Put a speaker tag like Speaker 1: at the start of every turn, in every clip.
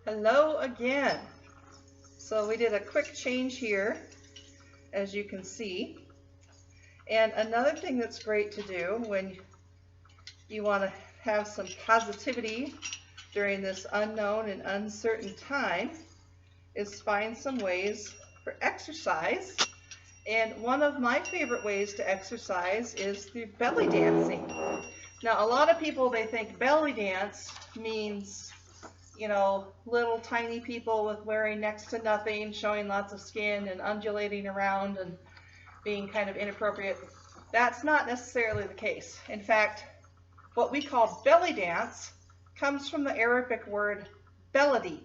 Speaker 1: Hello again. So we did a quick change here, as you can see. And another thing that's great to do when you want to have some positivity during this unknown and uncertain time is find some ways for exercise. And one of my favorite ways to exercise is through belly dancing. Now, a lot of people, they think belly dance means, you know, little tiny people with wearing next to nothing, showing lots of skin and undulating around and being kind of inappropriate. That's not necessarily the case. In fact, what we call belly dance comes from the Arabic word beladi,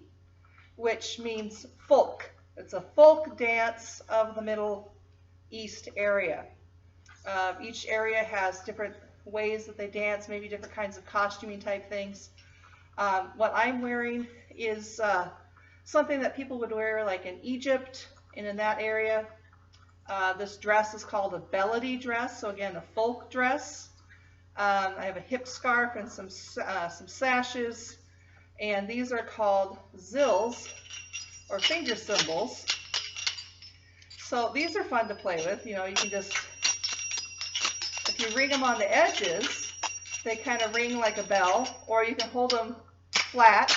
Speaker 1: which means folk. It's a folk dance of the Middle East area. Each area has different ways that they dance, maybe different kinds of costuming type things. What I'm wearing is something that people would wear like in Egypt and in that area. This dress is called a beladi dress, so again, a folk dress. I have a hip scarf and some sashes, and these are called zills, or finger cymbals. So these are fun to play with. You know, you can just, if you ring them on the edges, they kind of ring like a bell, or you can hold them flat.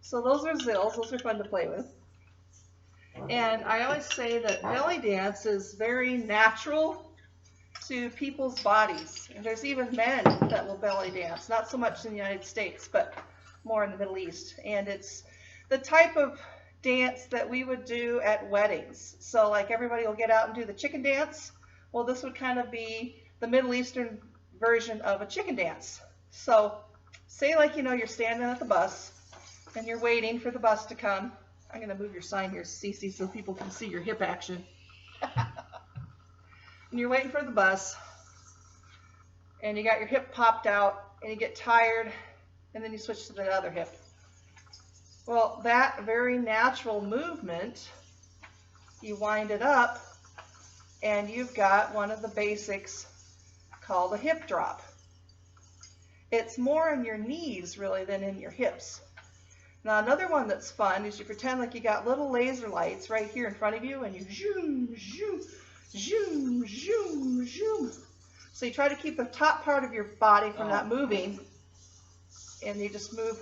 Speaker 1: So those are zills. Those are fun to play with. And I always say that belly dance is very natural to people's bodies. And there's even men that will belly dance, not so much in the United States, but more in the Middle East. And it's the type of dance that we would do at weddings. So like everybody will get out and do the chicken dance. Well, this would kind of be the Middle Eastern version of a chicken dance. So say like, you know, you're standing at the bus and you're waiting for the bus to come. I'm going to move your sign here, Cece, so people can see your hip action. And you're waiting for the bus, and you got your hip popped out, and you get tired, and then you switch to the other hip. Well, that very natural movement, you wind it up, and you've got one of the basics called a hip drop. It's more in your knees, really, than in your hips. Now another one that's fun is you pretend like you got little laser lights right here in front of you, and you zoom, zoom, zoom, zoom, zoom. So you try to keep the top part of your body from not moving, and you just move,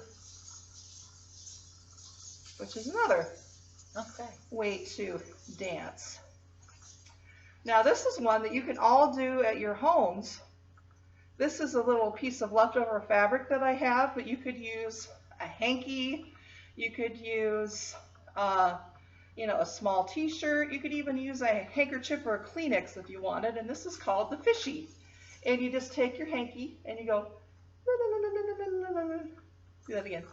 Speaker 1: which is another way to dance. Now this is one that you can all do at your homes. This is a little piece of leftover fabric that I have, but you could use a hanky. You could use, you know, a small t-shirt. You could even use a handkerchief or a Kleenex if you wanted, and this is called the fishy. And you just take your hanky and you go, do that again.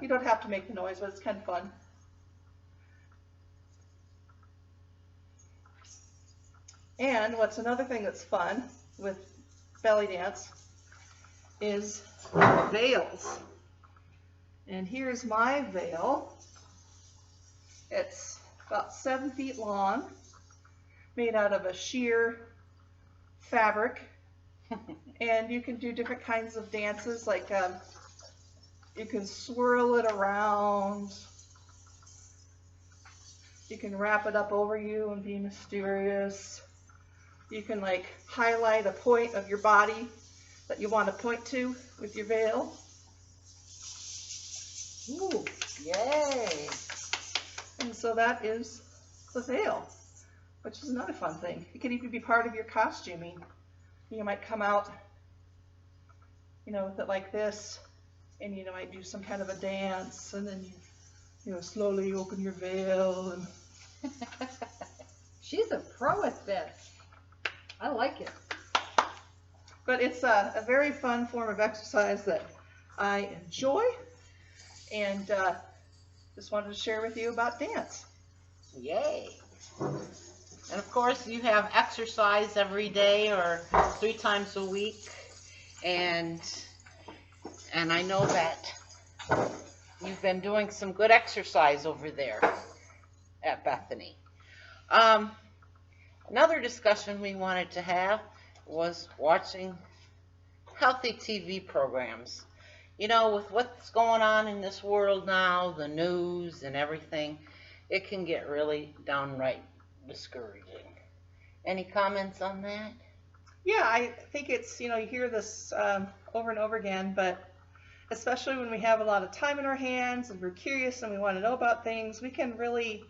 Speaker 1: You don't have to make the noise, but it's kind of fun. And what's another thing that's fun with belly dance is veils. And here's my veil. It's about 7 feet long, made out of a sheer fabric. And you can do different kinds of dances, like you can swirl it around. You can wrap it up over you and be mysterious. You can like highlight a point of your body that you want to point to with your veil.
Speaker 2: Ooh, yay!
Speaker 1: And so that is the veil, which is another fun thing. It could even be part of your costuming. You might come out, you know, with it like this, and you know, might do some kind of a dance, and then you know, slowly open your veil. And
Speaker 2: She's a pro at this. I like it.
Speaker 1: But it's a very fun form of exercise that I enjoy, and just wanted to share with you about dance.
Speaker 3: Yay. And of course you have exercise every day or 3 times a week, and I know that you've been doing some good exercise over there at Bethany. Another discussion we wanted to have was watching healthy TV programs. You know, with what's going on in this world now, the news and everything, it can get really downright discouraging. Any comments on that?
Speaker 1: Yeah, I think it's, you hear this over and over again, but especially when we have a lot of time in our hands and we're curious and we want to know about things, we can really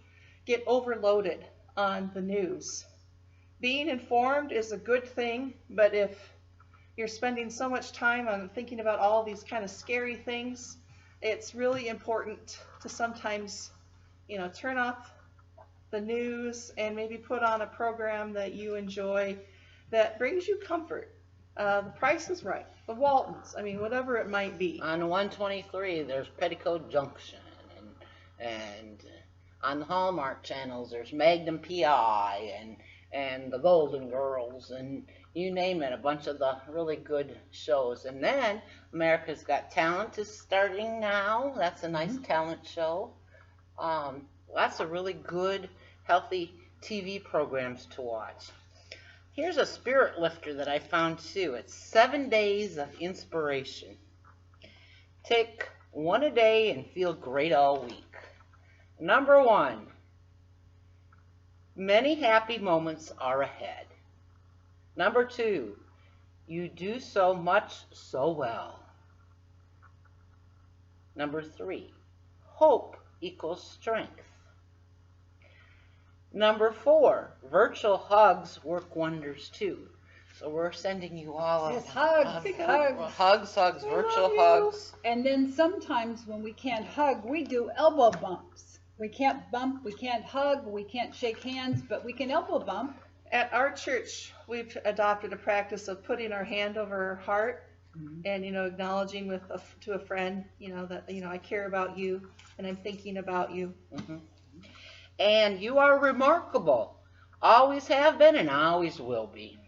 Speaker 1: get overloaded on the news. Being informed is a good thing, but if you're spending so much time on thinking about all these kind of scary things, it's really important to sometimes, turn off the news and maybe put on a program that you enjoy that brings you comfort. The Price is Right, the Waltons, whatever it might be.
Speaker 3: On 123, there's Petticoat Junction, and on the Hallmark channels, there's Magnum PI and the Golden Girls, and you name it, a bunch of the really good shows. And then America's Got Talent is starting now. That's a nice talent show. Lots of really good, healthy TV programs to watch. Here's a spirit lifter that I found too. It's 7 days of inspiration. Take one a day and feel great all week. Number 1, many happy moments are ahead. Number 2, you do so much so well. Number 3, hope equals strength. Number 4, virtual hugs work wonders too. So we're sending you all
Speaker 2: Yes, hugs,
Speaker 3: hugs, virtual hugs.
Speaker 2: And then sometimes when we can't hug, we do elbow bumps. We can't bump, we can't hug, we can't shake hands, but we can elbow bump.
Speaker 1: At our church, we've adopted a practice of putting our hand over our heart and, acknowledging to a friend, that, I care about you and I'm thinking about you.
Speaker 3: And you are remarkable. Always have been and always will be.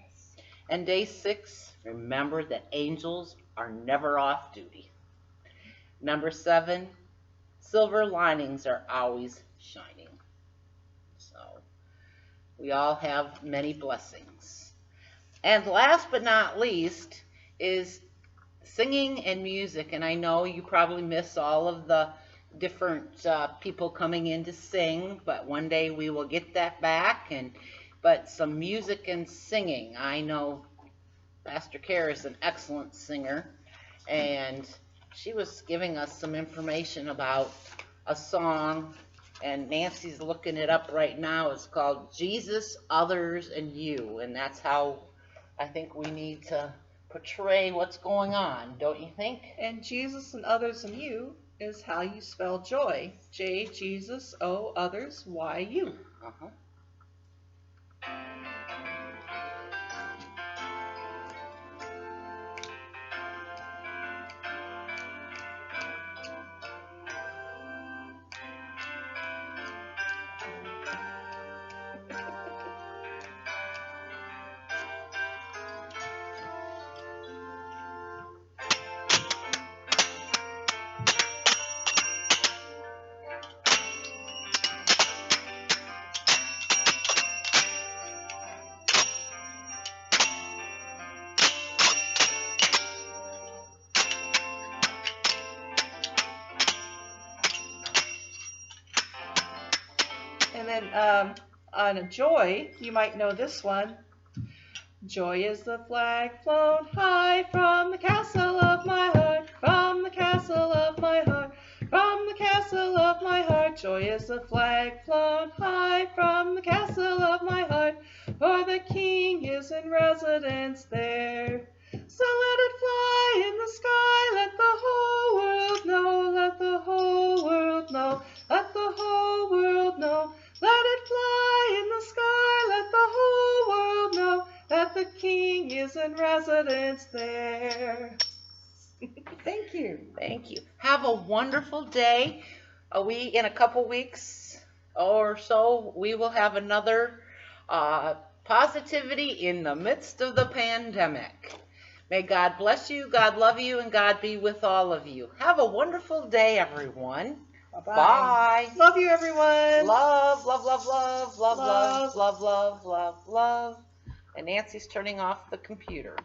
Speaker 3: And day 6, remember that angels are never off duty. Number 7, silver linings are always shining. So we all have many blessings. And last but not least is singing and music. And I know you probably miss all of the different people coming in to sing, but one day we will get that back. But some music and singing. I know Pastor Kerr is an excellent singer, and she was giving us some information about a song, and Nancy's looking it up right now. It's called Jesus, Others, and You, and that's how I think we need to portray what's going on, don't you think?
Speaker 1: And Jesus and others and you is how you spell joy. J, Jesus, O, others, Y, you. And then on a joy, you might know this one. Joy is the flag flown high from the castle of my heart, from the castle of my heart, from the castle of my heart. Joy is the flag flown high from the castle of my heart, for the King is in residence there. So let it fly in the sky, let the whole world know, let the whole world know, let the whole world know. Let it fly in the sky, let the whole world know that the King is in residence there.
Speaker 2: Thank you.
Speaker 3: Thank you. Have a wonderful day. In a couple weeks or so, we will have another positivity in the midst of the pandemic. May God bless you, God love you, and God be with all of you. Have a wonderful day, everyone.
Speaker 2: Bye-bye.
Speaker 3: Bye.
Speaker 1: Love you, everyone.
Speaker 3: Love, love, love, love, love, love, love, love, love, love. And Nancy's turning off the computer.